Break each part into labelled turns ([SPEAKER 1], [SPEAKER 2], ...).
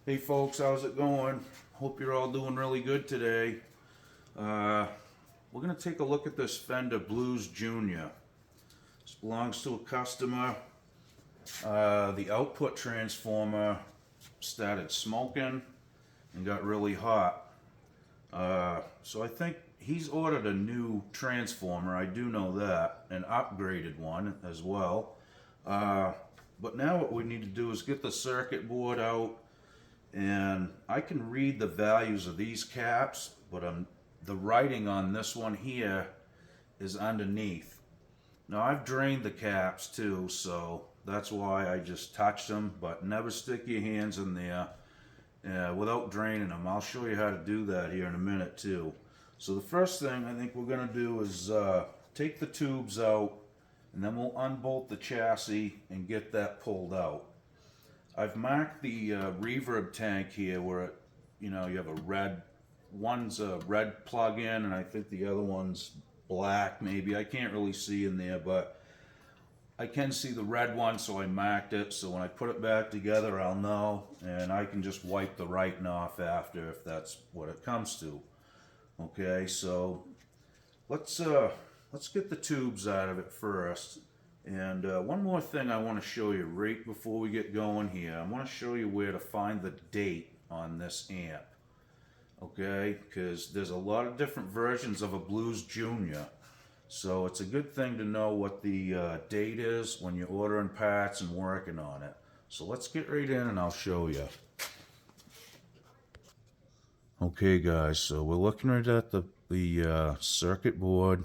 [SPEAKER 1] Hey folks, how's it going? Hope you're all doing really good today. We're going to take a look at this Fender Blues Junior. This belongs to a customer. The output transformer started smoking and got really hot. So I think he's ordered a new transformer, I do know that, an upgraded one as well. But now what we need to do is get the circuit board out, and I can read the values of these caps, but the writing on this one here is underneath. Now I've drained the caps too, so that's why I just touched them, but never stick your hands in there without draining them. I'll show you how to do that here in a minute too. So the first thing I think we're going to do is take the tubes out, and then we'll unbolt the chassis and get that pulled out. I've marked the reverb tank here where you have a red, one's a red plug-in and I think the other one's black maybe. I can't really see in there, but I can see the red one, so I marked it. So when I put it back together, I'll know, and I can just wipe the writing off after if that's what it comes to. Okay, so let's get the tubes out of it first. And one more thing I want to show you right before we get going here. I want to show you where to find the date on this amp. Okay, because there's a lot of different versions of a Blues Junior. So it's a good thing to know what the date is when you're ordering parts and working on it. So let's get right in and I'll show you. Okay guys, so we're looking right at the circuit board.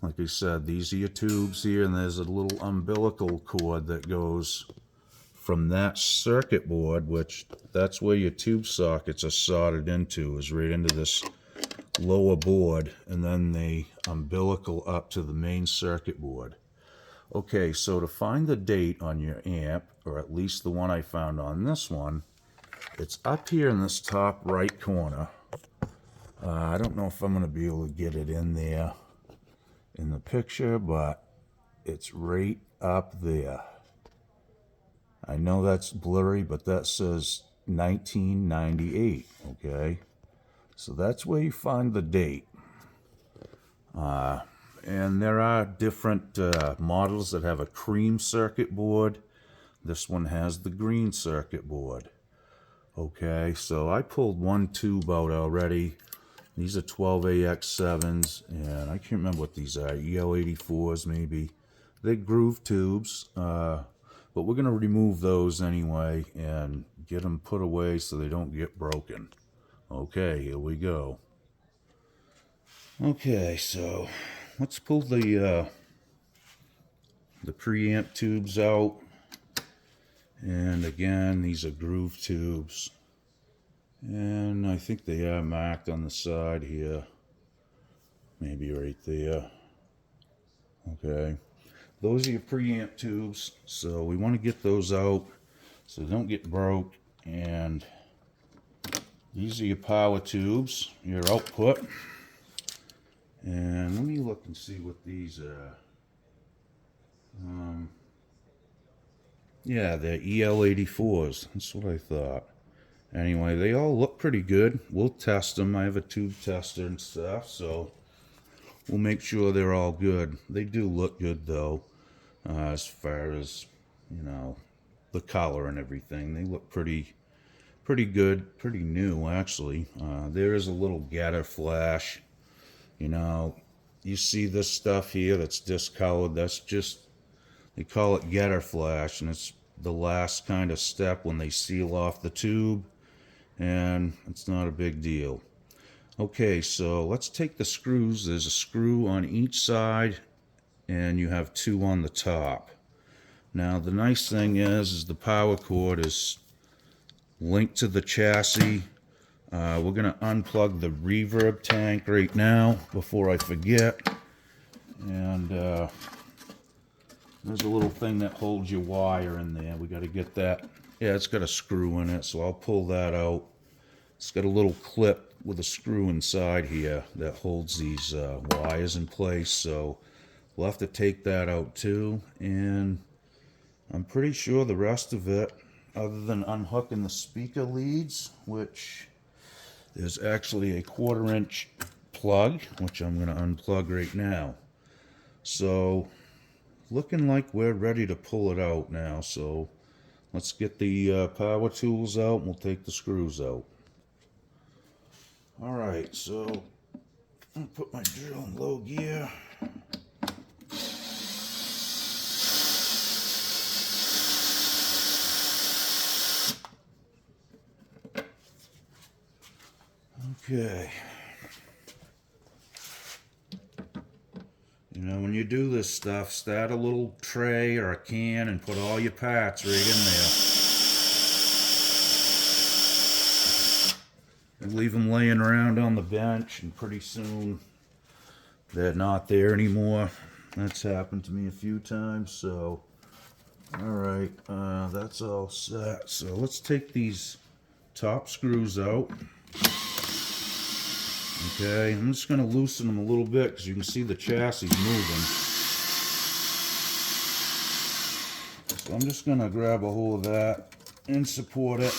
[SPEAKER 1] Like I said, these are your tubes here, and there's a little umbilical cord that goes from that circuit board, which that's where your tube sockets are soldered into, is right into this lower board, and then the umbilical up to the main circuit board. Okay, so to find the date on your amp, or at least the one I found on this one, it's up here in this top right corner. I don't know if I'm going to be able to get it in there in the picture, but it's right up there. I know that's blurry, but that says 1998. Okay, so that's where you find the date. And there are different models that have a cream circuit board. This one has the green circuit board. Okay, so I pulled one tube out already. These are 12AX7s, and I can't remember what these are, EL84s maybe. They're groove tubes, but we're going to remove those anyway and get them put away so they don't get broken. Okay, here we go. Okay, so let's pull the preamp tubes out. And again, these are groove tubes. And I think they are marked on the side here. Maybe right there. Okay. Those are your preamp tubes. So we want to get those out so they don't get broke. And these are your power tubes, your output. And let me look and see what these are. Yeah, they're EL84s. That's what I thought. Anyway, they all look pretty good. We'll test them. I have a tube tester and stuff, so we'll make sure they're all good. They do look good, though, as far as, the color and everything. They look pretty good, pretty new, actually. There is a little getter flash. You see this stuff here that's discolored. That's just, they call it getter flash, and it's the last kind of step when they seal off the tube, and it's not a big deal. Okay, so let's take the screws. There's a screw on each side, and you have two on the top. Now, the nice thing is the power cord is linked to the chassis. We're going to unplug the reverb tank right now before I forget. And there's a little thing that holds your wire in there. We got to get that. Yeah, it's got a screw in it, so I'll pull that out. It's got a little clip with a screw inside here that holds these wires in place, so we'll have to take that out too. And I'm pretty sure the rest of it other than unhooking the speaker leads, which is actually a 1/4-inch plug, which I'm going to unplug right now. So looking like we're ready to pull it out now. So let's get the power tools out and we'll take the screws out. Alright, so I'll put my drill in low gear. Okay. You know, when you do this stuff, start a little tray or a can and put all your parts right in there. And leave them laying around on the bench, and pretty soon they're not there anymore. That's happened to me a few times, so alright, that's all set. So let's take these top screws out. Okay, I'm just going to loosen them a little bit because you can see the chassis moving. So I'm just going to grab a hold of that and support it.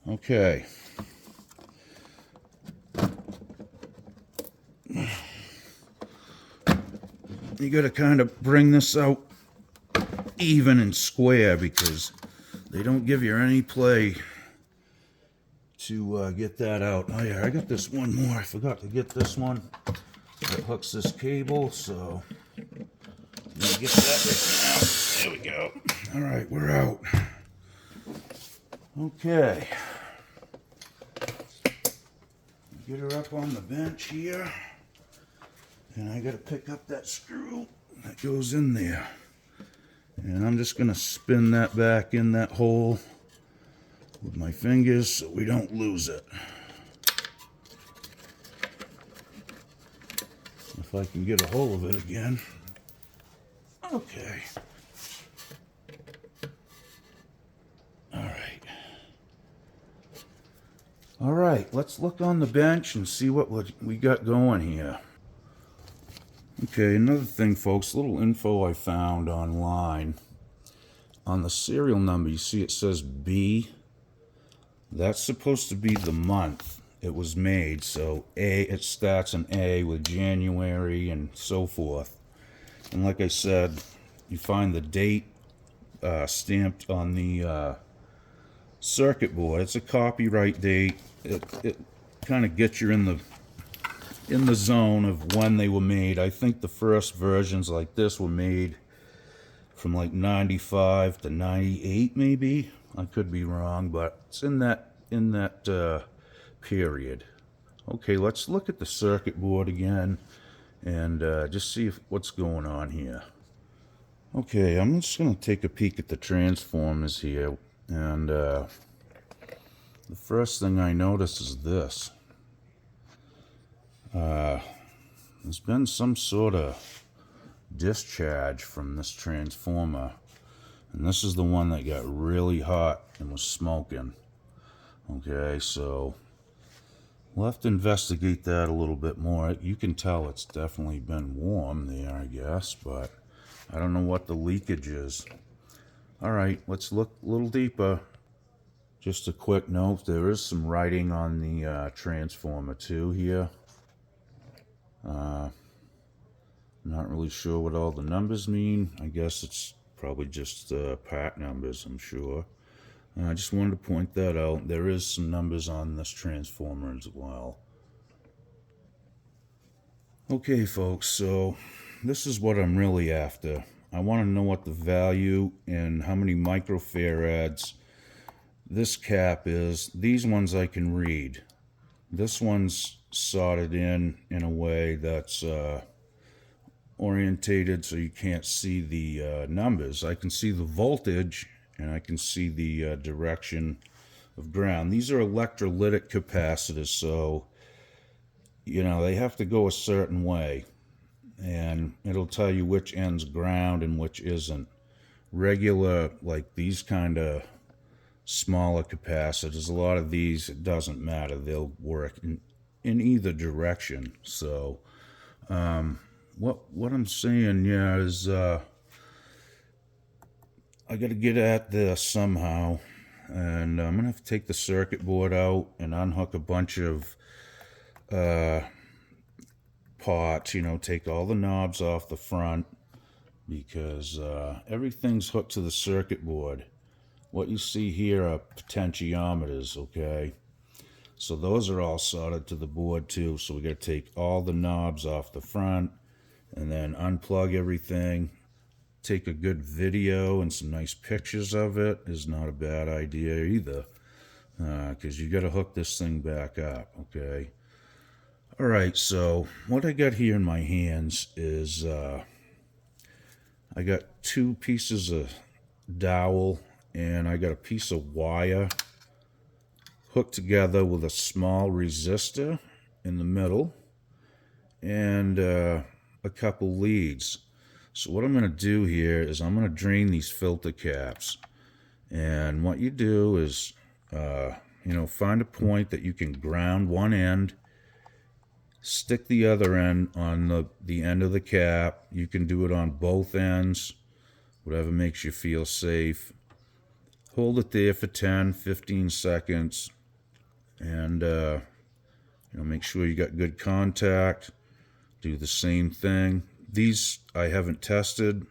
[SPEAKER 1] Okay. You got to kind of bring this out even and square because they don't give you any play to get that out. Oh yeah, I got this one more. I forgot to get this one that hooks this cable, so I'm gonna get that right now. There we go. All right, we're out. Okay. Get her up on the bench here. And I gotta pick up that screw that goes in there. And I'm just gonna spin that back in that hole with my fingers so we don't lose it. If I can get a hold of it again. Okay. Alright, let's look on the bench and see what we got going here. Okay, another thing, folks, little info I found online. On the serial number, you see it says B. That's supposed to be the month it was made. So A, it starts in A with January and so forth. And like I said, you find the date stamped on the circuit board. It's a copyright date. It kind of gets you in the zone of when they were made. I think the first versions like this were made from like 95 to 98 maybe. I could be wrong, but it's in that period. Okay, let's look at the circuit board again and just see what's going on here. Okay, I'm just going to take a peek at the transformers here, and the first thing I notice is this. There's been some sort of discharge from this transformer, and this is the one that got really hot and was smoking. Okay, so we'll have to investigate that a little bit more. You can tell it's definitely been warm there, I guess, but I don't know what the leakage is. Alright, let's look a little deeper. Just a quick note, there is some writing on the transformer too here. Not really sure what all the numbers mean. I guess it's probably just part numbers, I'm sure. I just wanted to point that out. There is some numbers on this transformer as well. Okay, folks, so this is what I'm really after. I want to know what the value and how many microfarads this cap is. These ones I can read. This one's soldered in a way that's orientated so you can't see the numbers. I can see the voltage and I can see the direction of ground. These are electrolytic capacitors, so you know they have to go a certain way, and it'll tell you which end's ground and which isn't. regular, like these kind of smaller capacitors, a lot of these, it doesn't matter, they'll work in either direction. So what I'm saying, yeah, is I got to get at this somehow, and I'm gonna have to take the circuit board out and unhook a bunch of pots, you know, take all the knobs off the front, because everything's hooked to the circuit board. What you see here are potentiometers, okay? So those are all soldered to the board too, so we got to take all the knobs off the front and then unplug everything. Take a good video and some nice pictures of it is not a bad idea either, because you got to hook this thing back up, okay? All right, so what I got here in my hands is I got 2 pieces of dowel, and I got a piece of wire hooked together with a small resistor in the middle, and a couple leads. So what I'm going to do here is I'm going to drain these filter caps. And what you do is, find a point that you can ground one end, stick the other end on the end of the cap. You can do it on both ends, whatever makes you feel safe. Hold it there for 10-15 seconds, and make sure you got good contact. Do the same thing. These I haven't tested.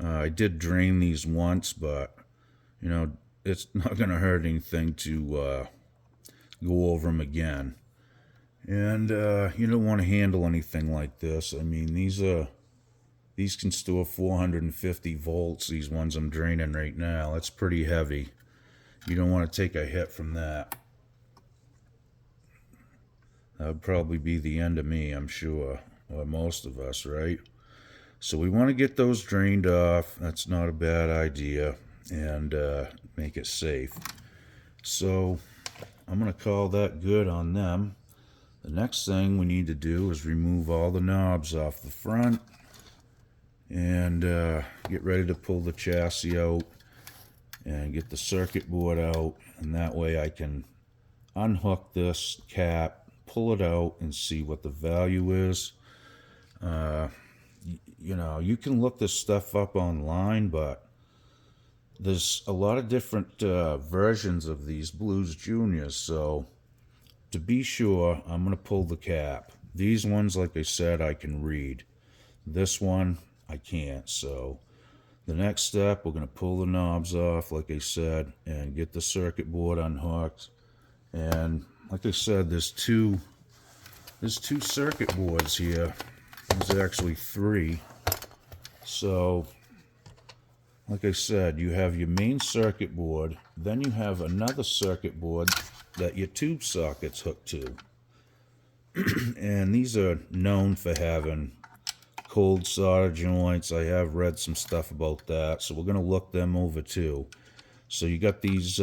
[SPEAKER 1] I did drain these once, but it's not going to hurt anything to go over them again. And you don't want to handle anything like this. I mean, these can store 450 volts, these ones I'm draining right now. That's pretty heavy. You don't want to take a hit from that. That would probably be the end of me, I'm sure, or most of us, right? So we want to get those drained off. That's not a bad idea, and make it safe. So I'm going to call that good on them. The next thing we need to do is remove all the knobs off the front and get ready to pull the chassis out and get the circuit board out, and that way I can unhook this cap, pull it out, and see what the value is. You can look this stuff up online, but there's a lot of different versions of these Blues Juniors, so to be sure, I'm going to pull the cap. These ones, like I said, I can read. This one, I can't. So the next step, we're going to pull the knobs off, like I said, and get the circuit board unhooked. And like I said, there's two circuit boards here. There's actually 3. So like I said, you have your main circuit board, then you have another circuit board that your tube socket's hooked to. And these are known for having cold solder joints. I have read some stuff about that, so we're going to look them over too. So you got these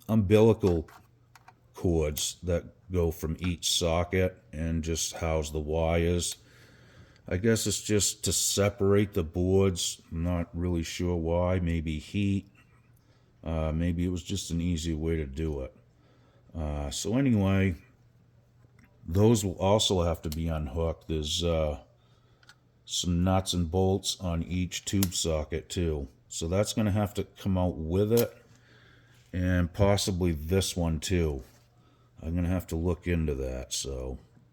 [SPEAKER 1] umbilical cords that go from each socket and just house the wires. I guess it's just to separate the boards. I'm not really sure why. Maybe heat. Maybe it was just an easy way to do it. So anyway, those will also have to be unhooked. There's some nuts and bolts on each tube socket too. So that's going to have to come out with it, and possibly this one too. I'm going to have to look into that. So